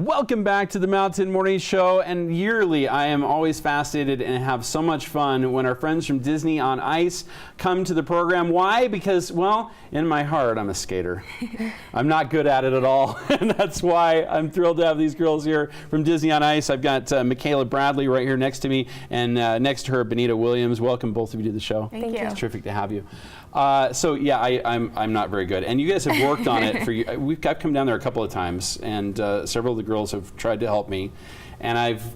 Welcome back to the Mountain Morning Show, and yearly I am always fascinated and have so much fun when our friends from Disney on Ice come to the program. Why? Because, well, in my heart I'm a skater. I'm not good at it at all, and that's why I'm thrilled to have these girls here from Disney on Ice. I've got Michaela Bradley right here next to me, and next to her Benita Williams. Welcome both of you to the show. Thank you. It's terrific to have you. So yeah, I'm not very good, and you guys have worked on it for you. I've come down there a couple of times, and several of the girls have tried to help me, and I've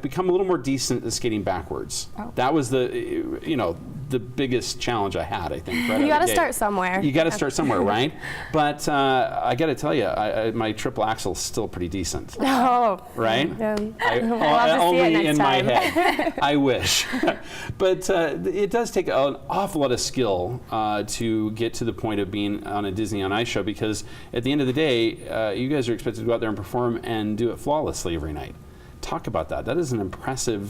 become a little more decent at skating backwards. Oh. That was the biggest challenge I had, I think. Right, you got to start somewhere. You got to start somewhere, right? But I got to tell you, my triple axel is still pretty decent. Oh, right? Only in my head. I wish. But it does take an awful lot of skill to get to the point of being on a Disney on Ice show, because at the end of the day, you guys are expected to go out there and perform and do it flawlessly every night. Talk about that. That is an impressive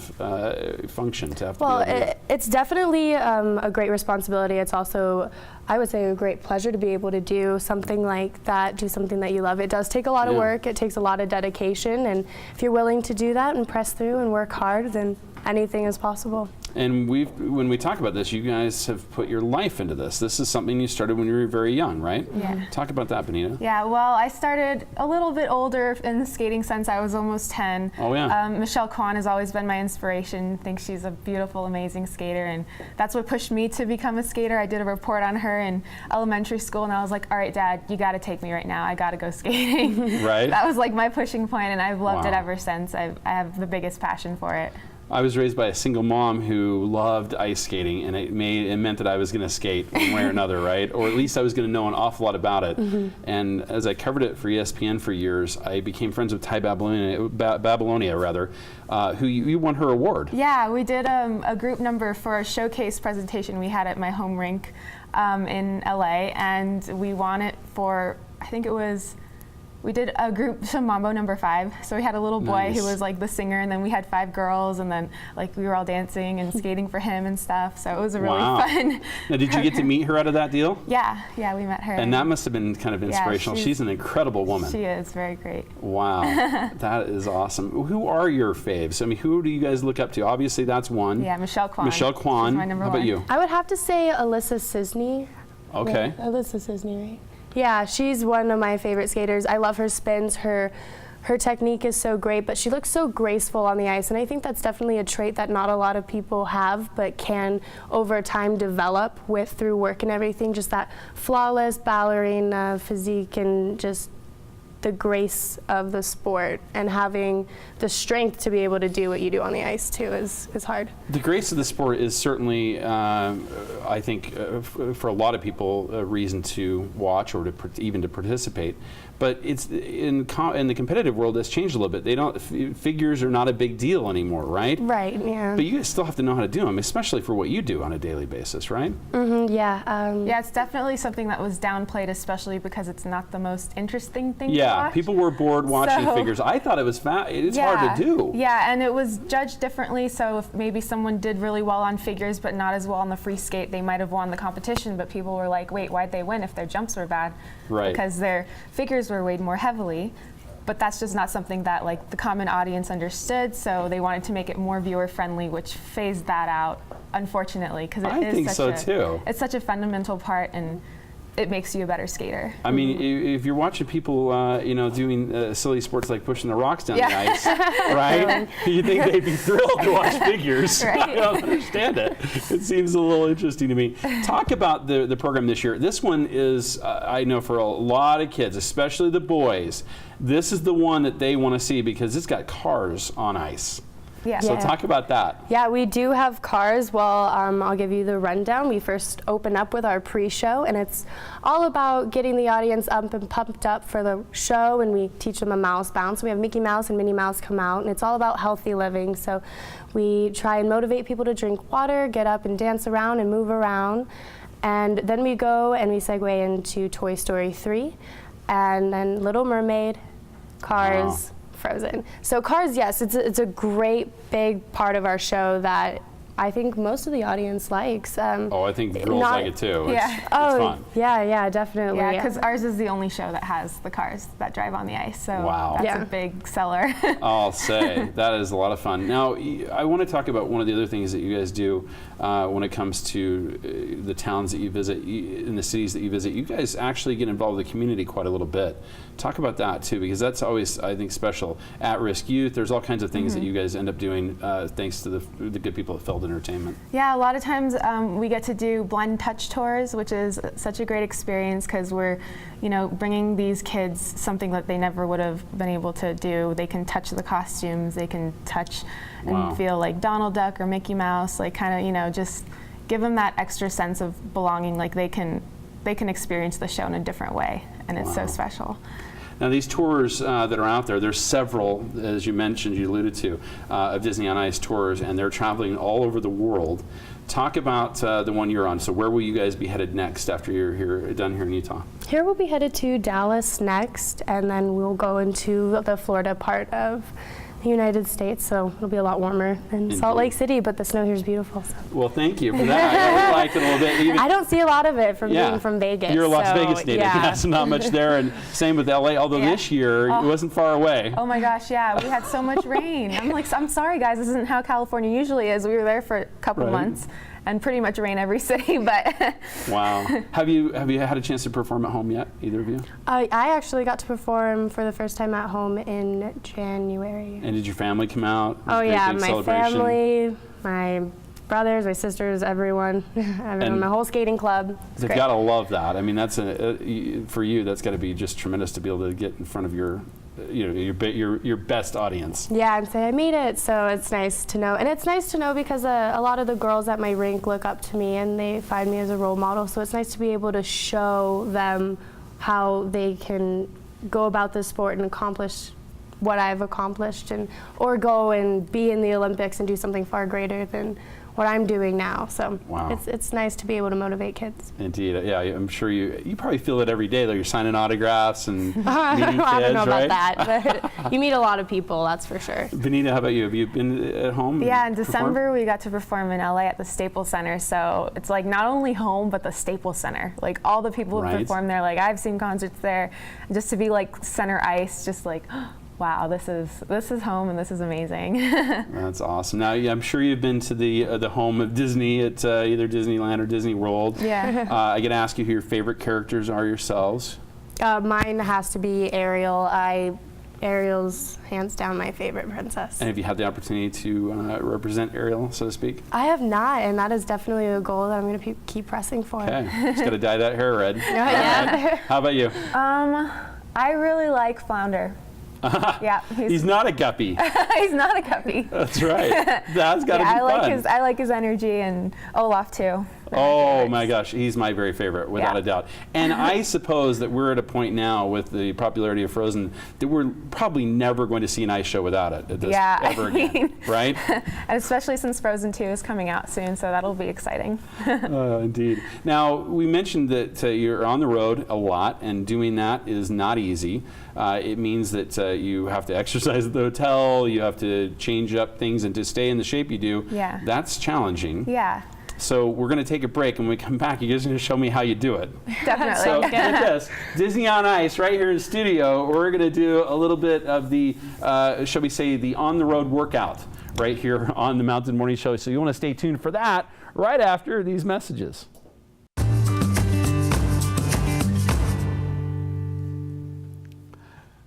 function to have to be able to do. It's definitely a great responsibility. It's also, I would say, a great pleasure to be able to do something like that, do something that you love. It does take a lot of work. It takes a lot of dedication, and if you're willing to do that and press through and work hard, then anything is possible. And when we talk about this, you guys have put your life into this. This is something you started when you were very young, right? Yeah. Talk about that, Benita. Yeah, well, I started a little bit older in the skating sense. I was almost 10. Oh, yeah. Michelle Kwan has always been my inspiration. I think she's a beautiful, amazing skater, and that's what pushed me to become a skater. I did a report on her in elementary school, and I was like, all right, Dad, you got to take me right now. I got to go skating. Right. That was like my pushing point, and I've loved it ever since. I have the biggest passion for it. I was raised by a single mom who loved ice skating, and it meant that I was going to skate one way or another, right? Or at least I was going to know an awful lot about it. Mm-hmm. And as I covered it for ESPN for years, I became friends with Ty Babylonia, who you won her award. Yeah, we did a group number for a showcase presentation we had at my home rink in LA, and we won it for, I think it was, we did a group to Mambo No. 5. So we had a little boy who was like the singer, and then we had 5 girls, and then like we were all dancing and skating for him and stuff. So it was a really fun. Now, did you get to meet her out of that deal? Yeah, we met her. And that must have been kind of inspirational. Yeah, she's an incredible woman. She is very great. Wow, that is awesome. Who are your faves? I mean, who do you guys look up to? Obviously, that's one. Yeah, Michelle Kwan. Michelle Kwan. She's my number How about you? I would have to say Alyssa Cisney. Okay. Yeah, Alyssa Cisney, right? Yeah, she's one of my favorite skaters. I love her spins. Her technique is so great, but she looks so graceful on the ice, and I think that's definitely a trait that not a lot of people have, but can over time develop through work and everything. Just that flawless ballerina physique and just the grace of the sport, and having the strength to be able to do what you do on the ice too is hard. The grace of the sport is certainly, I think, for a lot of people, a reason to watch or even to participate. But it's in the competitive world, it's changed a little bit. Figures are not a big deal anymore, right? Right. Yeah. But you guys still have to know how to do them, especially for what you do on a daily basis, right? Mm-hmm, yeah. Yeah, it's definitely something that was downplayed, especially because it's not the most interesting thing to watch. Yeah, people were bored watching figures. I thought it was it's hard to do. Yeah, and it was judged differently. So if maybe someone did really well on figures, but not as well on the free skate, they might have won the competition. But people were like, "Wait, why'd they win if their jumps were bad?" Right. Because their figures were weighed more heavily. But that's just not something that like the common audience understood. So they wanted to make it more viewer friendly, which phased that out, unfortunately, because it's such a fundamental part, and it makes you a better skater. I mean, if you're watching people, doing silly sports like pushing the rocks down the ice, right? You think they'd be thrilled to watch figures. Right. I don't understand it. It seems a little interesting to me. Talk about the program this year. This one is, I know for a lot of kids, especially the boys, this is the one that they want to see because it's got cars on ice. Yeah. So talk about that. Yeah, we do have cars. Well, I'll give you the rundown. We first open up with our pre-show, and it's all about getting the audience up and pumped up for the show, and we teach them a mouse bounce. We have Mickey Mouse and Minnie Mouse come out, and it's all about healthy living. So we try and motivate people to drink water, get up and dance around and move around. And then we go and we segue into Toy Story 3, and then Little Mermaid, Cars, Wow. Frozen. So Cars, yes, it's a great big part of our show that I think most of the audience likes. Oh, I think the girls not- like it too. Yeah. It's Oh, fun. yeah, definitely. Yeah, because ours is the only show that has the cars that drive on the ice, so Wow. that's Yeah. a big seller. I'll say that is a lot of fun. Now, I want to talk about one of the other things that you guys do when it comes to the towns that you visit, in the cities that you visit. You guys actually get involved with the community quite a little bit. Talk about that too, because that's always, I think, special. At-risk youth. There's all kinds of things that you guys end up doing thanks to the good people at Feld Entertainment. Yeah, a lot of times we get to do blind touch tours, which is such a great experience because we're, bringing these kids something that they never would have been able to do. They can touch the costumes, they can touch Wow. and feel like Donald Duck or Mickey Mouse, like kind of, just give them that extra sense of belonging, like they can experience the show in a different way, and it's so Wow. special. Now, these tours that are out there's several, as you mentioned, you alluded to, of Disney on Ice tours, and they're traveling all over the world. Talk about the one you're on. So where will you guys be headed next after you're done here in Utah? Here we'll be headed to Dallas next, and then we'll go into the Florida part of the United States, so it'll be a lot warmer than Salt Lake City, but the snow here is beautiful. So. Well, thank you for that. I really liked it a little bit. Even, I don't see a lot of it from being from Vegas. You're a Las so, Vegas native. Yeah. So not much there. And same with LA, although Yeah. this year it wasn't far away. Oh my gosh, yeah, we had so much rain. I'm sorry guys, this isn't how California usually is. We were there for a couple Right. months and pretty much rain every city, but Wow. Have you had a chance to perform at home yet, either of you? I actually got to perform for the first time at home in January. And did your family come out? Was Oh it a yeah, big my celebration? family, my brothers, my sisters, everyone, And my whole skating club. It's They've great. got to love that. I mean, that's for you. That's got to be just tremendous to be able to get in front of your best audience. Yeah, and say I made it. So it's nice to know, and it's nice to know because a lot of the girls at my rink look up to me and they find me as a role model. So it's nice to be able to show them how they can go about this sport and accomplish what I've accomplished, or go and be in the Olympics and do something far greater than what I'm doing now. So Wow. it's nice to be able to motivate kids. Indeed, yeah. I'm sure you probably feel it every day, though. You're signing autographs and meeting kids, I don't know right? about that, but you meet a lot of people, that's for sure. Benita, how about you? Have you been at home? yeah, in and December we got to perform in LA at the Staples Center. So it's like not only home, but the Staples Center. Like all the people who Right. perform there, like I've seen concerts there. Just to be like center ice, just like, wow, this is home and this is amazing. That's awesome. Now, I'm sure you've been to the home of Disney at either Disneyland or Disney World. Yeah. I get to ask you who your favorite characters are yourselves. Mine has to be Ariel. Ariel's hands down my favorite princess. And have you had the opportunity to represent Ariel, so to speak? I have not, and that is definitely a goal that I'm going to keep pressing for. Okay, just got to dye that hair red. Yeah. How about you? I really like Flounder. Yeah, He's not a guppy. he's not a guppy. That's right. That's got to Yeah, be fun. I like his energy, and Olaf too. Oh my gosh, he's my very favorite, without Yeah. a doubt. And I suppose that we're at a point now with the popularity of Frozen that we're probably never going to see an ice show without it at this, Yeah, ever I again, mean- right? And especially since Frozen 2 is coming out soon, so that'll be exciting. Indeed. Now, we mentioned that you're on the road a lot, and doing that is not easy. It means that you have to exercise at the hotel, you have to change up things, and to stay in the shape you do, Yeah. that's challenging. Yeah, So we're going to take a break, and when we come back, you guys are going to show me how you do it. definitely. So get this, Disney on Ice right here in the studio. We're going to do a little bit of the, shall we say, the on-the-road workout right here on the Mountain Morning Show. So you want to stay tuned for that right after these messages.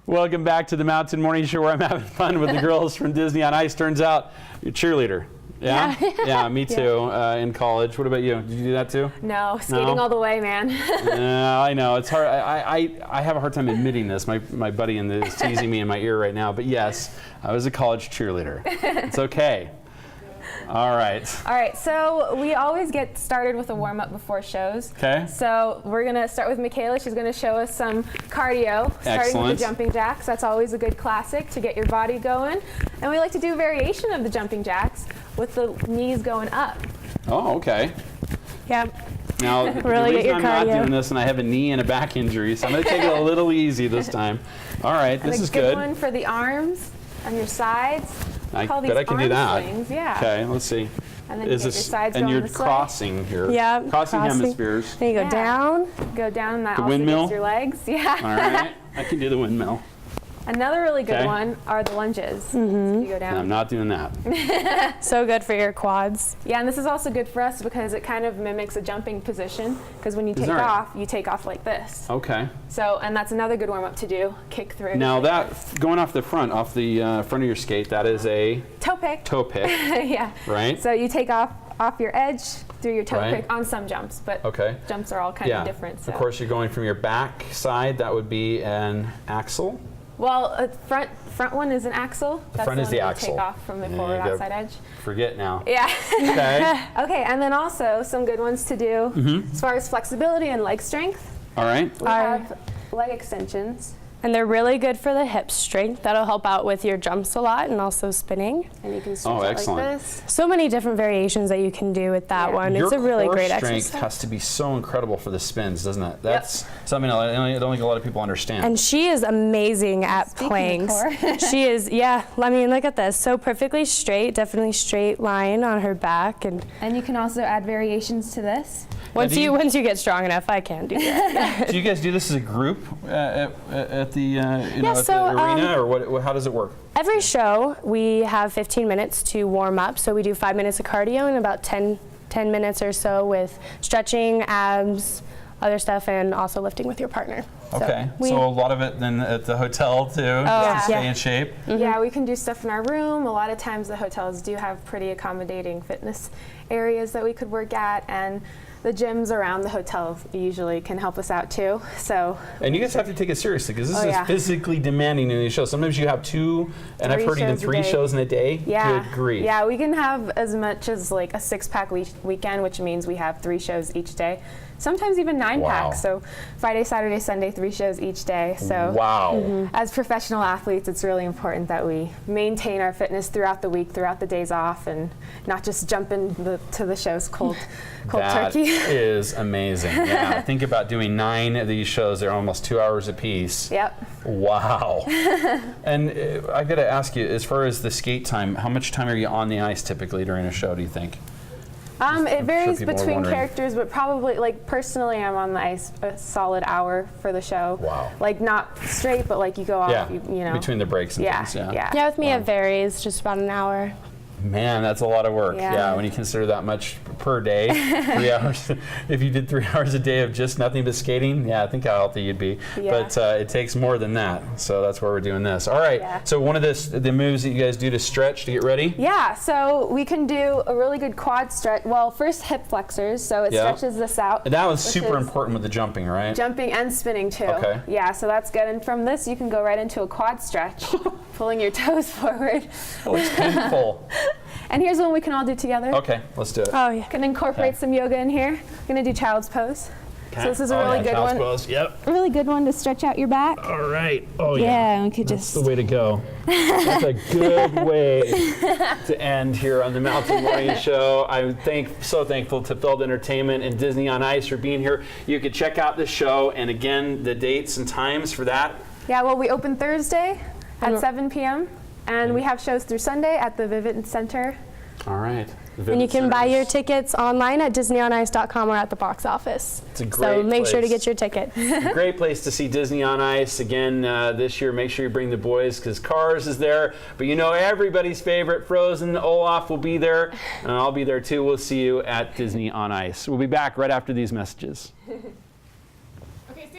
Welcome back to the Mountain Morning Show, where I'm having fun with the girls from Disney on Ice. Turns out you're a cheerleader. Yeah? Yeah, me too, in college. What about you? Did you do that too? No, skating No? all the way, man. No, I know. It's hard. I have a hard time admitting this. My buddy is teasing me in my ear right now. But yes, I was a college cheerleader. It's okay. All right. All right, so we always get started with a warm-up before shows. Okay. So we're gonna start with Michaela. She's gonna show us some cardio, starting with Excellent. the jumping jacks. That's always a good classic to get your body going. And we like to do variation of the jumping jacks with the knees going up. Oh, okay. Yep. Now, Really the get reason your I'm not cardio. doing this, and I have a knee and a back injury, so I'm going to take it a little easy this time. All right, And this a is good good. one for the arms on your sides. I Call bet these I can do arm that. swings, yeah. Okay, let's see. And then you get your sides and going you're this way. crossing here. Yeah, Crossing hemispheres. Then you go Yeah. down. Go down, and that The also windmill? gets your legs. Yeah. All right. I can do the windmill. Another really good Okay. one are the lunges. Mm-hmm. So you go down. I'm not doing that. So good for your quads. Yeah, and this is also good for us because it kind of mimics a jumping position. Because when you take that right? off, you take off like this. Okay. So, and that's another good warm up to do. Kick through. Now that going off the front of your skate, that is a toe pick. toe pick, Yeah. right? So you take off your edge through your toe Right. pick on some jumps, but Okay. jumps are all kind Yeah. of different. So. Of course, you're going from your back side. That would be an axle. Well, front one is an axle. That's front is one the that you axle. Take off from the Yeah, forward you gotta- outside edge. Forget now. Yeah. Okay. Okay, and then also some good ones to do Mm-hmm. as far as flexibility and leg strength. All right. We Alright. have leg extensions, And they're really good for the hip strength. That'll help out with your jumps a lot and also spinning. and you can stretch Oh, it excellent. like this. So many different variations that you can do with that Yeah. one. Your It's a really core great strength exercise. has to be so incredible for the spins, doesn't it? That's something I don't think a lot of people understand. And she is amazing at Speaking of planks. core. She is, yeah. I mean, look at this. So perfectly straight, definitely straight line on her back. And And you can also add variations to this. once do you- once you get strong enough, I can do that. Do you guys do this as a group at the at so, the arena, or what? How does it work? Every show, we have 15 minutes to warm up. So we do 5 minutes of cardio and about 10 minutes or so with stretching, abs, other stuff, and also lifting with your partner. Okay, we- so a lot of it then at the hotel too, Yeah. just to stay Yeah. in shape. Yeah, we can do stuff in our room. A lot of times the hotels do have pretty accommodating fitness areas that we could work at, and the gyms around the hotel usually can help us out too. So And you guys have to take it seriously because this Oh, is yeah. physically demanding in these shows. Sometimes you have 2, and I've 3 heard even shows a 3 day. shows in a day. yeah, Good grief. yeah, we can have as much as like a 6-pack weekend, which means we have 3 shows each day. Sometimes even 9 Wow. packs. So Friday, Saturday, Sunday, 3 shows each day. So Wow. as professional athletes, it's really important that we maintain our fitness throughout the week, throughout the days off, and not just jump to the shows cold That turkey. is amazing. Yeah, think about doing 9 of these shows. They're almost 2 hours apiece. Yep. Wow. And I got to ask you, as far as the skate time, how much time are you on the ice typically during a show, do you think? It varies people are between wondering. characters, but probably, like, personally, I'm on the ice a solid hour for the show. Wow. Like, not straight, but like you go off, Yeah, you know. between the breaks and yeah, things. yeah. Yeah, with me it varies, just about an hour. Man, that's a lot of work. Yeah. Yeah, when you consider that much per day, 3 hours. If you did 3 hours a day of just nothing but skating, yeah, I think how healthy you'd be. Yeah. But it takes more than that, so that's why we're doing this. All right. Yeah. So one of the moves that you guys do to stretch to get ready. Yeah, so we can do a really good quad stretch. Well, first hip flexors, so it Yeah. stretches this out. And that was which super is important with the jumping, right? Jumping and spinning too. Okay. Yeah, so that's good. And from this, you can go right into a quad stretch, pulling your toes forward. That looks painful. And here's one we can all do together. Okay, let's do it. Oh, yeah. Can incorporate Okay. some yoga in here. We're gonna do child's pose. So this is a Oh, really yeah, good child's one. pose. Yep. A really good one to stretch out your back. All right. Oh Yeah, we could That's just. the way to go. That's a good way to end here on the Mountain Morning Show. I'm so thankful to Feld Entertainment and Disney on Ice for being here. You can check out the show, and again, the dates and times for that. Yeah, well, we open Thursday at 7 p.m. and we have shows through Sunday at the Vivint Center. All right. And you can buy your tickets online at DisneyOnIce.com or at the box office. It's a So great make sure to place. get your ticket. Great place to see Disney on Ice again this year. Make sure you bring the boys because Cars is there. But you know everybody's favorite, Frozen. Olaf will be there, and I'll be there too. We'll see you at Disney on Ice. We'll be back right after these messages.